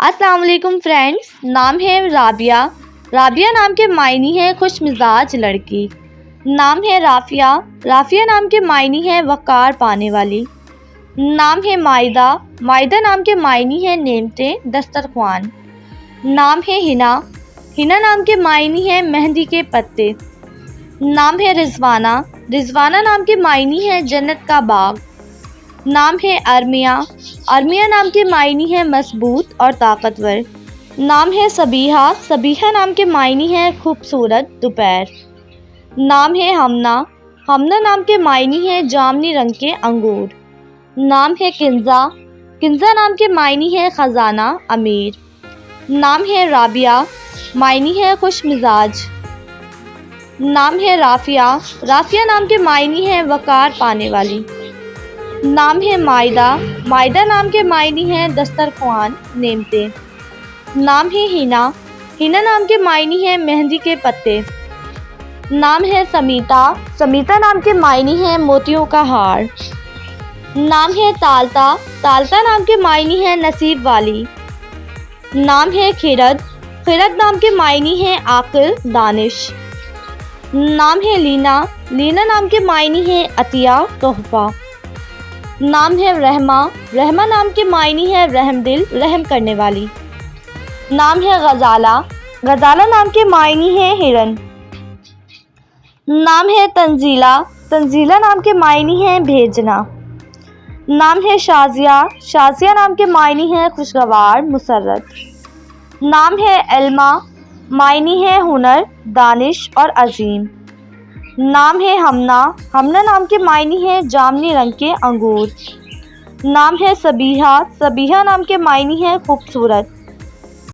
अस्सलाम वालेकुम फ्रेंड्स। नाम है राबिया। राबिया नाम के मायनी है खुश मिजाज लड़की। नाम है राफिया। राफिया नाम के मायनी है वक़ार पाने वाली। नाम है मायदा। मायदा नाम के मायनी है नेमते दस्तरख्वान। नाम है हिना। हिना नाम के मायनी है मेहंदी के पत्ते। नाम है रिजवाना। रिजवाना नाम के मायनी है जन्नत का बाग। नाम है अरमिया। अरमिया नाम के मायनी है मजबूत और ताकतवर। नाम है सबीहा। सबीहा नाम के मायनी है खूबसूरत दोपहर। नाम है हमना। हमना नाम के मायनी है जामनी रंग के अंगूर। नाम है किंजा। किंजा नाम के मायनी है ख़जाना अमीर। नाम है राबिया। मायनी है खुश मिजाज। नाम है राफिया। राफिया नाम के मायनी है वक़ार पाने वाली। नाम है मायदा। मायदा नाम के मायनी है दस्तरख्वान नेमते। नाम है हिना। हिना नाम के मायनी है मेहंदी के पत्ते। नाम है समीता। समीता नाम के मायनी है मोतियों का हार। नाम है तालता। तालता नाम के मायनी है नसीब वाली। नाम है खिरद। खिरद नाम के मायनी है आकिल दानिश। नाम है लीना। लीना नाम के मायनी है अतिया तोहफा। नाम है रहमा। रहमा नाम के मायनी है रहमदिल रहम करने वाली। नाम है गजाला। गजाला नाम के मायनी है हिरन। नाम है तंजीला। तंजीला नाम के मायनी है भेजना। नाम है शाजिया। शाजिया नाम के मायनी है खुशगवार मुसर्रत। नाम है एल्मा। मायनी है हुनर दानिश और अजीम। नाम है हमना। हमना नाम के मायनी है जामनी रंग के अंगूर। नाम है सबीहा। सबीहा नाम के मायनी है खूबसूरत।